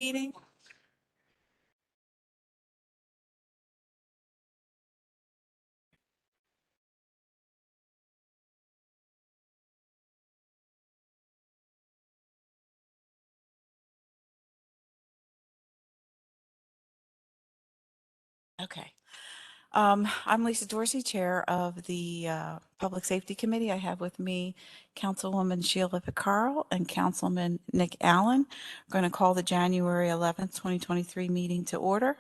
Meeting. Okay. I'm Lisa Dorsey, Chair of the Public Safety Committee. I have with me Councilwoman Sheila Picaro and Councilman Nick Allen. I'm going to call the January 11th, 2023 meeting to order.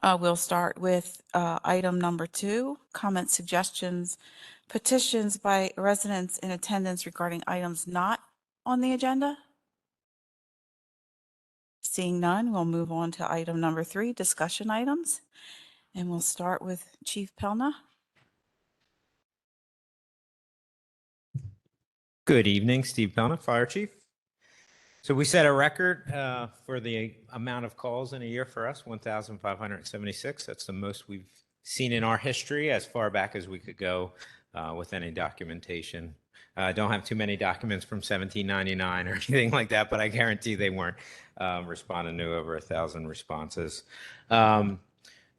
We'll start with item number 2, comments, suggestions, petitions by residents in attendance regarding items not on the agenda. Seeing none, we'll move on to item number 3, discussion items. And we'll start with Chief Pelna. Good evening, Steve Pelna, Fire Chief. So we set a record for the amount of calls in a year for us, 1,576. That's the most we've seen in our history as far back as we could go with any documentation. I don't have too many documents from 1799 or anything like that, but I guarantee they weren't responding to over 1,000 responses.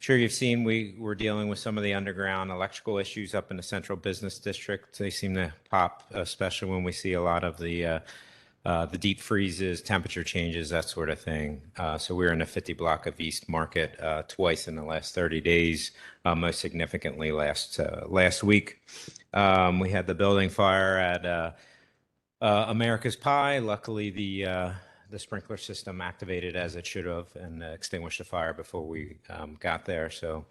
Sure you've seen we were dealing with some of the underground electrical issues up in the central business district. They seem to pop, especially when we see a lot of the deep freezes, temperature changes, that sort of thing. So we're in a 50 block of East Market twice in the last 30 days, most significantly last week. We had the building fire at America's Pie. Luckily, the sprinkler system activated as it should have and extinguished the fire before we got there. So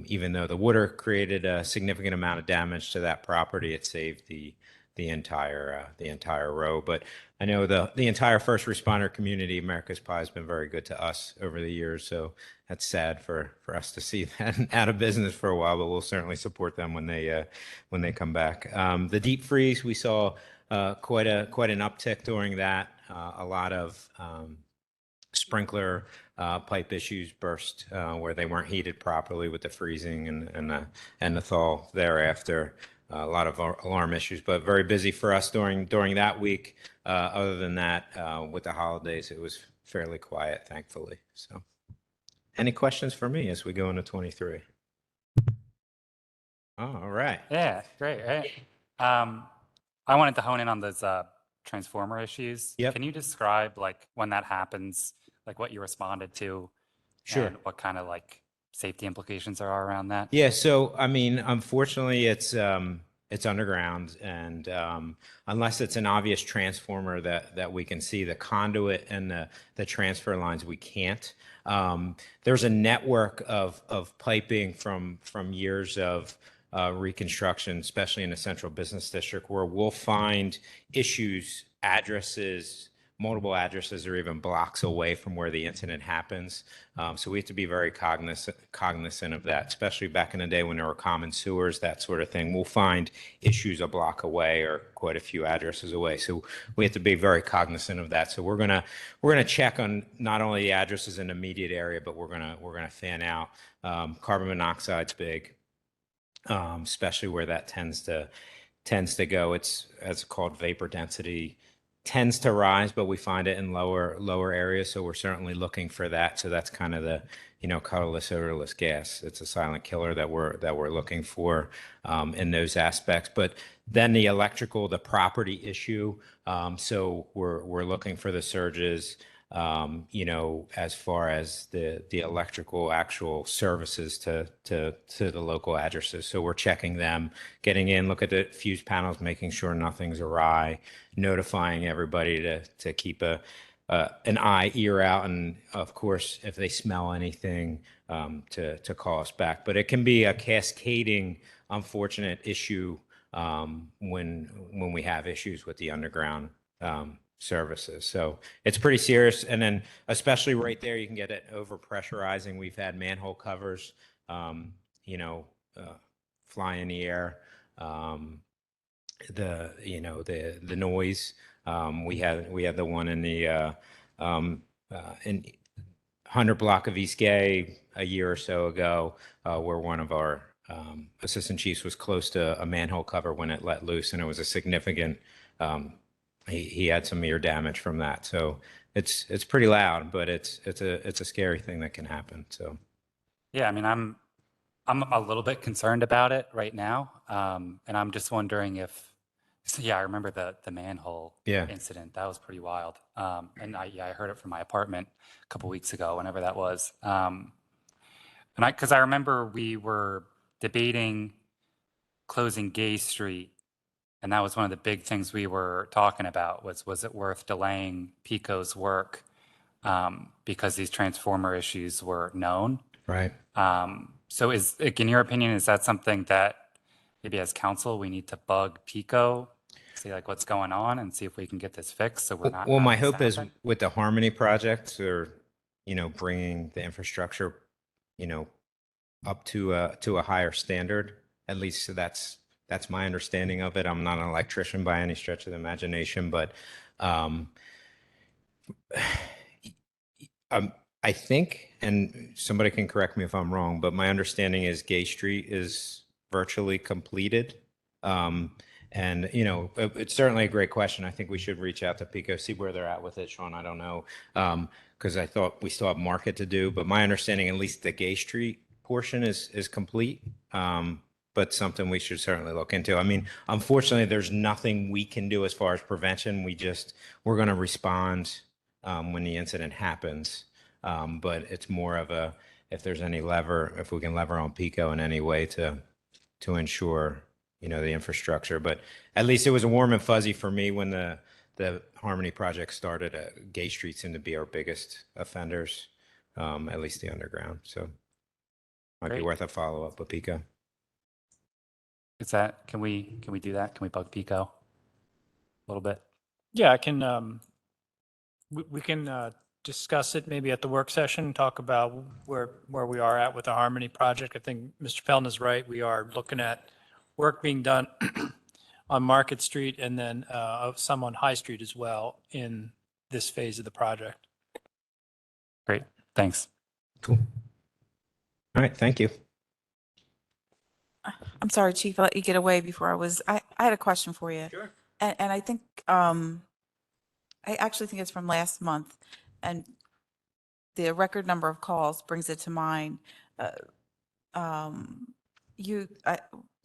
even though the water created a significant amount of damage to that property, it saved the entire row. But I know the entire first responder community, America's Pie, has been very good to us over the years. So that's sad for us to see that out of business for a while, but we'll certainly support them when they come back. The deep freeze, we saw quite an uptick during that. A lot of sprinkler pipe issues burst where they weren't heated properly with the freezing and the thaw thereafter. A lot of alarm issues, but very busy for us during that week. Other than that, with the holidays, it was fairly quiet, thankfully. So, any questions for me as we go into 23? Oh, all right. Yeah, great. Right. I wanted to hone in on those transformer issues. Yep. Can you describe like when that happens, like what you responded to, Sure. and what kind of like safety implications there are around that? Yeah, so I mean, unfortunately, it's underground, and unless it's an obvious transformer that we can see, the conduit and the transfer lines, we can't. There's a network of piping from years of reconstruction, especially in the central business district, where we'll find issues, addresses, multiple addresses, or even blocks away from where the incident happens. So we have to be very cognizant of that, especially back in the day when there were common sewers, that sort of thing. We'll find issues a block away or quite a few addresses away. So we have to be very cognizant of that. So we're gonna check on not only the addresses in the immediate area, but we're gonna fan out. Carbon monoxide's big, especially where that tends to go. It's called vapor density. Tends to rise, but we find it in lower areas. So we're certainly looking for that. So that's kind of the, colorless, odorless gas. It's a silent killer that we're looking for in those aspects. But then the electrical, the property issue. So we're looking for the surges, as far as the electrical actual services to the local addresses. So we're checking them, getting in, look at the fuse panels, making sure nothing's awry, notifying everybody to keep an eye, ear out, and of course, if they smell anything, to call us back. But it can be a cascading, unfortunate issue when we have issues with the underground services. So it's pretty serious. And then especially right there, you can get it over pressurizing. We've had manhole covers, fly in the air. The noise. We had the one in the in 100 block of East Gay a year or so ago, where one of our assistant chiefs was close to a manhole cover when it let loose, and it was a significant he had some ear damage from that. So it's pretty loud, but it's a scary thing that can happen. So Yeah, I mean, I'm a little bit concerned about it right now, and I'm just wondering if, so yeah, I remember the manhole Yeah. incident. That was pretty wild. And I heard it from my apartment a couple weeks ago, whenever that was. And because I remember we were debating closing Gay Street, and that was one of the big things we were talking about was it worth delaying Pico's work because these transformer issues were known. right. So in your opinion, is that something that maybe as council, we need to bug Pico, see like what's going on and see if we can get this fixed so we're not Well, my having this hope is happen? with the Harmony project or, bringing the infrastructure, up to a higher standard, at least so that's my understanding of it. I'm not an electrician by any stretch of the imagination, but um, I think, and somebody can correct me if I'm wrong, but my understanding is Gay Street is virtually completed. And it's certainly a great question. I think we should reach out to Pico, see where they're at with it, Sean. I don't know, because I thought we still have Market to do, but my understanding, at least the Gay Street portion is complete. But something we should certainly look into. I mean, unfortunately, there's nothing we can do as far as prevention. We're going to respond when the incident happens. But it's more of if there's any if we can lever on Pico in any way to ensure, the infrastructure. But at least it was warm and fuzzy for me when the Harmony project started. Gay Street seemed to be our biggest offenders, at least the underground. So might be Great. worth a follow-up with Pico. Can we do that? Can we bug Pico a little bit? Yeah, I can, we can discuss it maybe at the work session, talk about where we are at with the Harmony project. I think Mr. Pelton is right. We are looking at work being done on Market Street and then some on High Street as well in this phase of the project. Great, thanks. Cool. All right. Thank you. I'm sorry, Chief, I let you get away before I had a question for you. Sure. And I think, I actually think it's from last month, and the record number of calls brings it to mind. There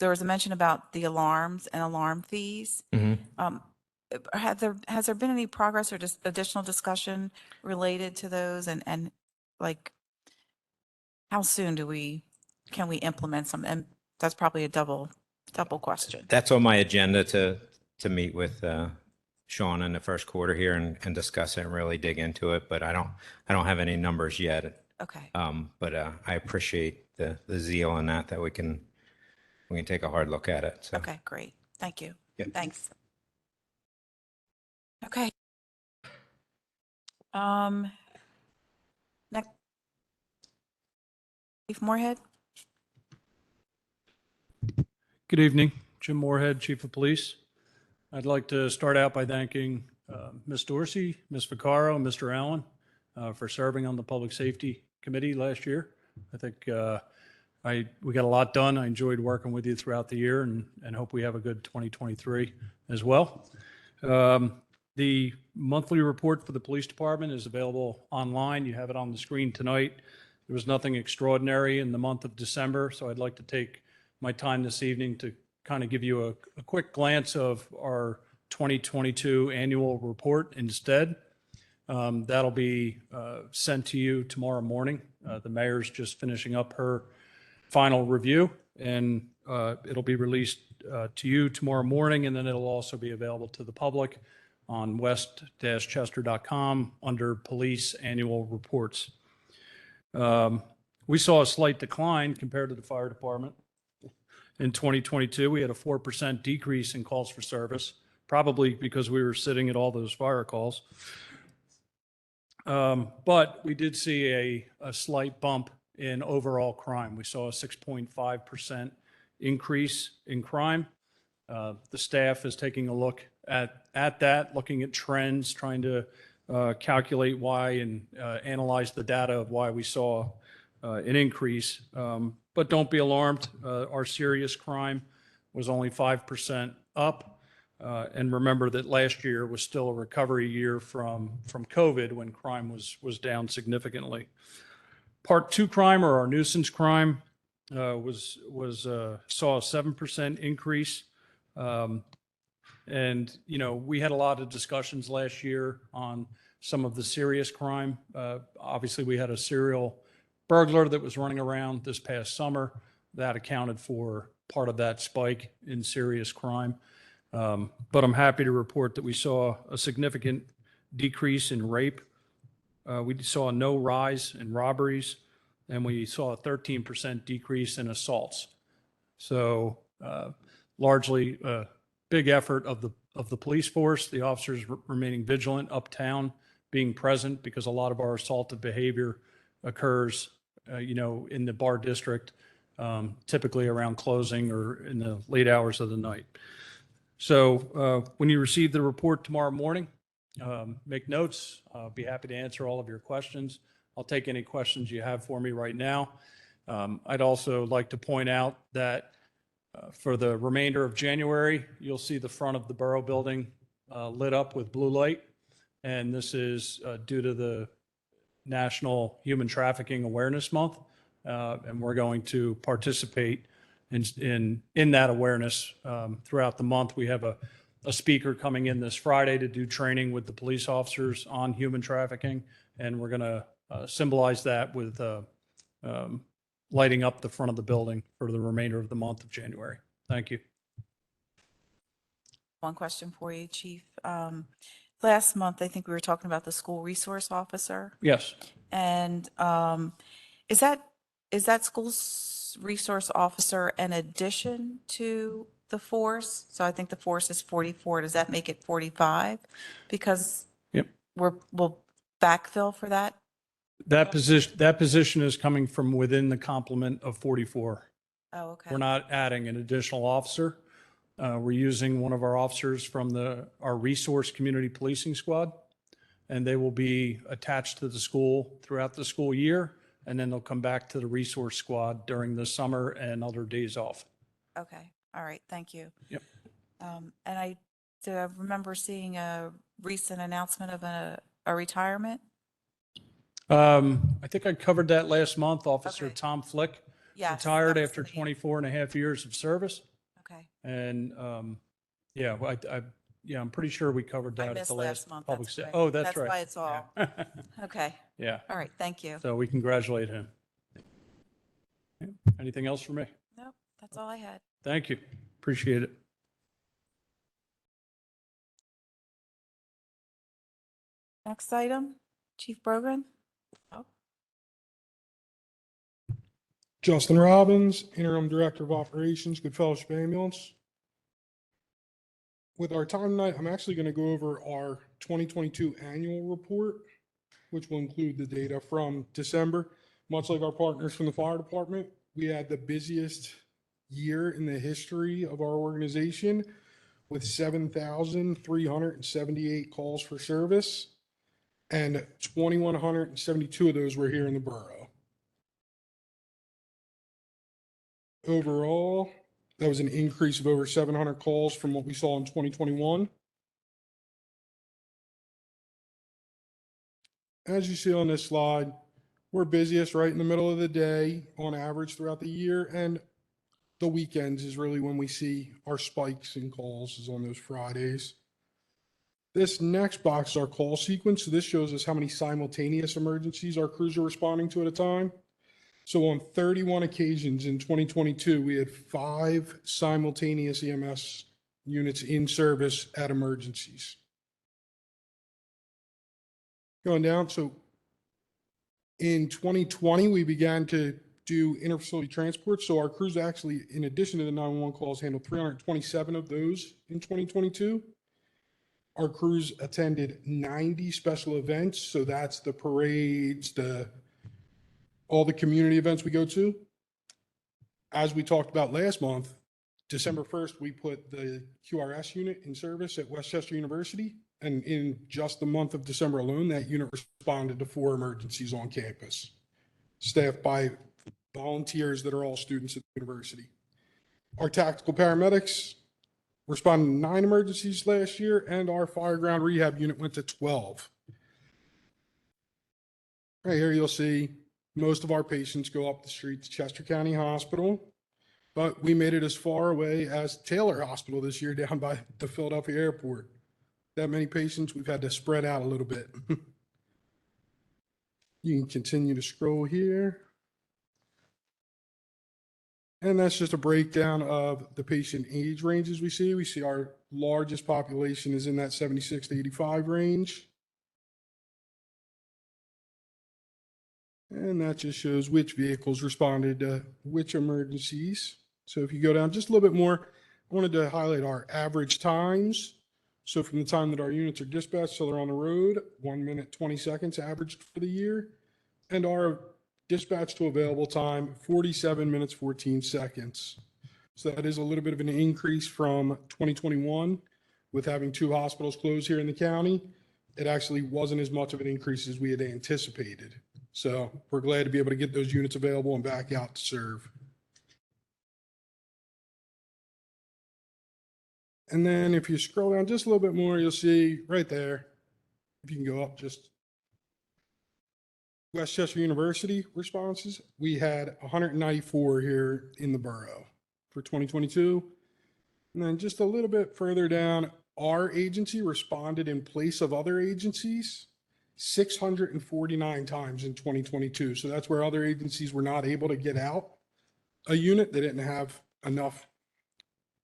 was a mention about the alarms and alarm fees. Has there been any progress or just additional discussion related to those, and like, how soon can we implement some? And that's probably a double question. That's on my agenda to meet with Sean in the first quarter here and discuss it and really dig into it. But I don't have any numbers yet. Okay. But I appreciate the zeal in that we can take a hard look at it. So. Okay, great. Thank you. Yep. Thanks. Okay. Next. Chief Moorhead? Good evening, Jim Moorhead, Chief of Police. I'd like to start out by thanking Ms. Dorsey, Ms. Vaccaro, and Mr. Allen for serving on the Public Safety Committee last year. I think we got a lot done. I enjoyed working with you throughout the year and hope we have a good 2023 as well. The monthly report for the police department is available online. You have it on the screen tonight. There was nothing extraordinary in the month of December, so I'd like to take my time this evening to kind of give you a quick glance of our 2022 annual report instead. That'll be sent to you tomorrow morning. The mayor's just finishing up her final review, and it'll be released to you tomorrow morning, and then it'll also be available to the public on west-chester.com under Police Annual Reports. We saw a slight decline compared to the fire department. In 2022, we had a 4% decrease in calls for service, probably because we were sitting at all those fire calls. But we did see a slight bump in overall crime. We saw a 6.5% increase in crime. The staff is taking a look at that, looking at trends, trying to calculate why and analyze the data of why we saw an increase. But don't be alarmed. Our serious crime was only 5% up. And remember that last year was still a recovery year from COVID when crime was down significantly. Part 2 crime, or our nuisance crime, saw a 7% increase. And, you know, we had a lot of discussions last year on some of the serious crime. Obviously, we had a serial burglar that was running around this past summer. That accounted for part of that spike in serious crime. But I'm happy to report that we saw a significant decrease in rape. We saw no rise in robberies, and we saw a 13% decrease in assaults. So largely a big effort of the police force, the officers remaining vigilant uptown, being present, because a lot of our assaultive behavior occurs, you know, in the bar district, typically around closing or in the late hours of the night. So when you receive the report tomorrow morning, make notes. I'll be happy to answer all of your questions. I'll take any questions you have for me right now. I'd also like to point out that for the remainder of January, you'll see the front of the Borough Building lit up with blue light. And this is due to the National Human Trafficking Awareness Month. And we're going to participate in that awareness throughout the month. We have a speaker coming in this Friday to do training with the police officers on human trafficking. And we're going to symbolize that with lighting up the front of the building for the remainder of the month of January. Thank you. One question for you, Chief. Last month, I think we were talking about the school resource officer. Yes. And is that school resource officer an addition to the force? So I think the force is 44. Does that make it 45? Because Yep. we'll backfill for that? That position is coming from within the complement of 44. Oh, okay. We're not adding an additional officer. We're using one of our officers from our resource community policing squad, and they will be attached to the school throughout the school year, and then they'll come back to the resource squad during the summer and other days off. Okay. All right. Thank you. Yep. And I remember seeing a recent announcement of a retirement. I think I covered that last month. Officer Okay. Tom Flick Yes, retired that was after the name. 24 and a half years of service. Okay. And yeah, I'm pretty sure we covered I that at missed the last last month. public. That's Se- right. Oh, that's right. That's why it's all. Yeah. Okay. Yeah. All right. Thank you. So we congratulate him. Yeah. Anything else for me? Nope. That's all I had. Thank you. Appreciate it. Next item, Chief Brogan. Justin Robbins, Interim Director of Operations, Good Fellowship Ambulance. With our time tonight, I'm actually going to go over our 2022 annual report, which will include the data from December. Much like our partners from the fire department, we had the busiest year in the history of our organization with 7,378 calls for service, and 2,172 of those were here in the borough. Overall, that was an increase of over 700 calls from what we saw in 2021. As you see on this slide, we're busiest right in the middle of the day on average throughout the year, and the weekends is really when we see our spikes in calls, is on those Fridays. This next box is our call sequence. So this shows us how many simultaneous emergencies our crews are responding to at a time. So on 31 occasions in 2022, we had 5 simultaneous EMS units in service at emergencies. Going down, so in 2020, we began to do interfacility transport. So our crews actually, in addition to the 911 calls, handled 327 of those in 2022. Our crews attended 90 special events. So that's the parades, all the community events we go to. As we talked about last month, December 1st, we put the QRS unit in service at Westchester University. And in just the month of December alone, that unit responded to 4 emergencies on campus, staffed by volunteers that are all students at the university. Our tactical paramedics responded to 9 emergencies last year, and our fire ground rehab unit went to 12. Right here, you'll see most of our patients go up the street to Chester County Hospital, but we made it as far away as Taylor Hospital this year down by the Philadelphia airport. That many patients, we've had to spread out a little bit. You can continue to scroll here. And that's just a breakdown of the patient age ranges we see. We see our largest population is in that 76 to 85 range. And that just shows which vehicles responded to which emergencies. So if you go down just a little bit more, I wanted to highlight our average times. So from the time that our units are dispatched till they're on the road, 1 minute, 20 seconds averaged for the year. And our dispatch to available time, 47 minutes, 14 seconds. So that is a little bit of an increase from 2021 with having 2 hospitals closed here in the county. It actually wasn't as much of an increase as we had anticipated. So we're glad to be able to get those units available and back out to serve. And then if you scroll down just a little bit more, you'll see right there, if you can go up just Westchester University responses. We had 194 here in the borough for 2022. And then just a little bit further down, our agency responded in place of other agencies 649 times in 2022. So that's where other agencies were not able to get out a unit. They didn't have enough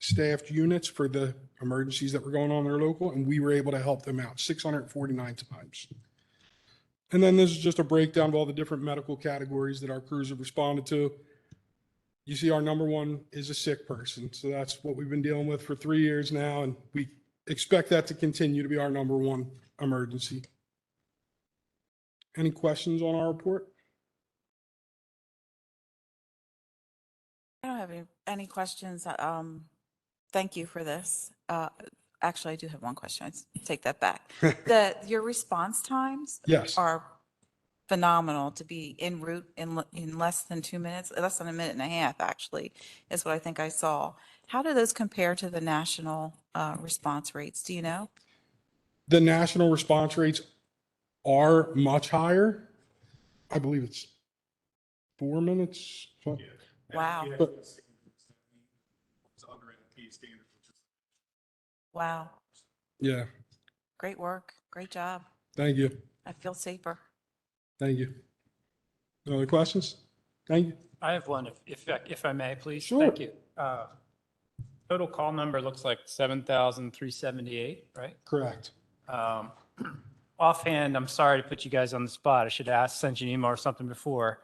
staffed units for the emergencies that were going on in their local, and we were able to help them out 649 times. And then this is just a breakdown of all the different medical categories that our crews have responded to. You see our number 1 is a sick person. So that's what we've been dealing with for 3 years now, and we expect that to continue to be our number 1 emergency. Any questions on our report? I don't have any questions. Thank you for this. Actually, I do have one question. I take that back. Your response times Yes. are phenomenal to be en route in less than 2 minutes, less than a minute and a half, actually, is what I think I saw. How do those compare to the national response rates? Do you know? The national response rates are much higher. I believe it's 4 minutes. Wow. But Wow. yeah, Great work. Great job. thank you. I feel safer. Thank you. No other questions? Thank you. I have one, if I may, please. Sure. Thank you. Total call number looks like 7,378, right? Correct. Offhand, I'm sorry to put you guys on the spot. I should have asked, sent you an email or something before.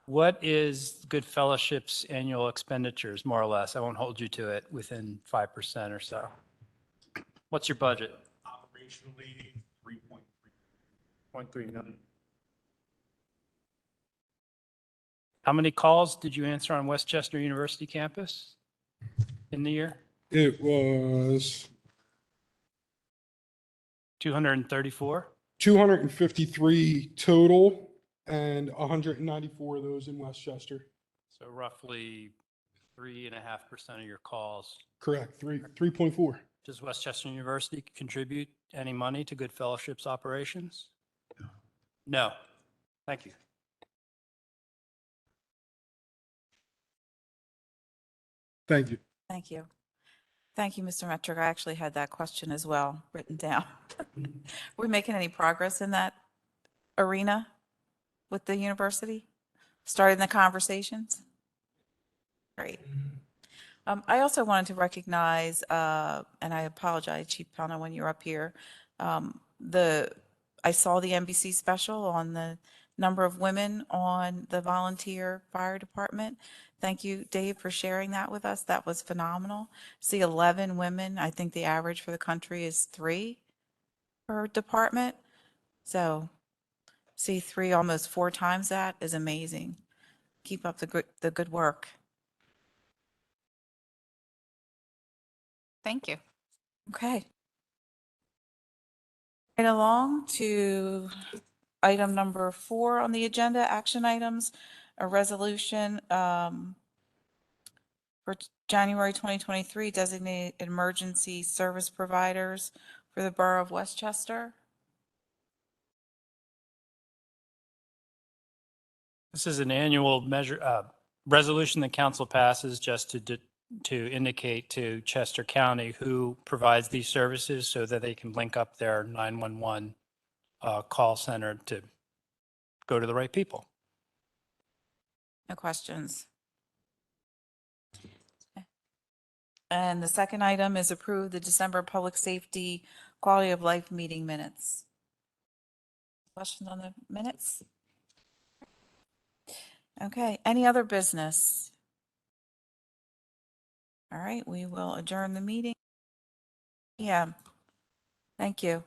What is Good Fellowship's annual expenditures, more or less? I won't hold you to it, within 5% or so. What's your budget? Operationally, 3.3. 0.3 million. How many calls did you answer on Westchester University campus in the year? It was 234? 253 total and 194 of those in Westchester. So roughly 3.5% of your calls. Correct. 3.4. Does Westchester University contribute any money to Good Fellowship's operations? No. Thank you. Thank you. Thank you. Thank you, Mr. Metrick. I actually had that question as well written down. We're making any progress in that arena with the university? Starting the conversations? Great. I also wanted to recognize, and I apologize, Chief Pelna, when you're up here, I saw the NBC special on the number of women on the volunteer fire department. Thank you, Dave, for sharing that with us. That was phenomenal. See 11 women. I think the average for the country is 3 per department. So see 3, almost 4 times that is amazing. Keep up the good work. Thank you. Okay. Right along to item number 4 on the agenda, action items, a resolution for for January 2023 designated emergency service providers for the Borough of Westchester. This is an annual measure, resolution the council passes just to indicate to Chester County who provides these services so that they can link up their 911 call center to go to the right people. No questions. And the second item is approve the December Public Safety Quality of Life meeting minutes. Questions on the minutes? Okay, any other business? All right, we will adjourn the meeting. Yeah, thank you.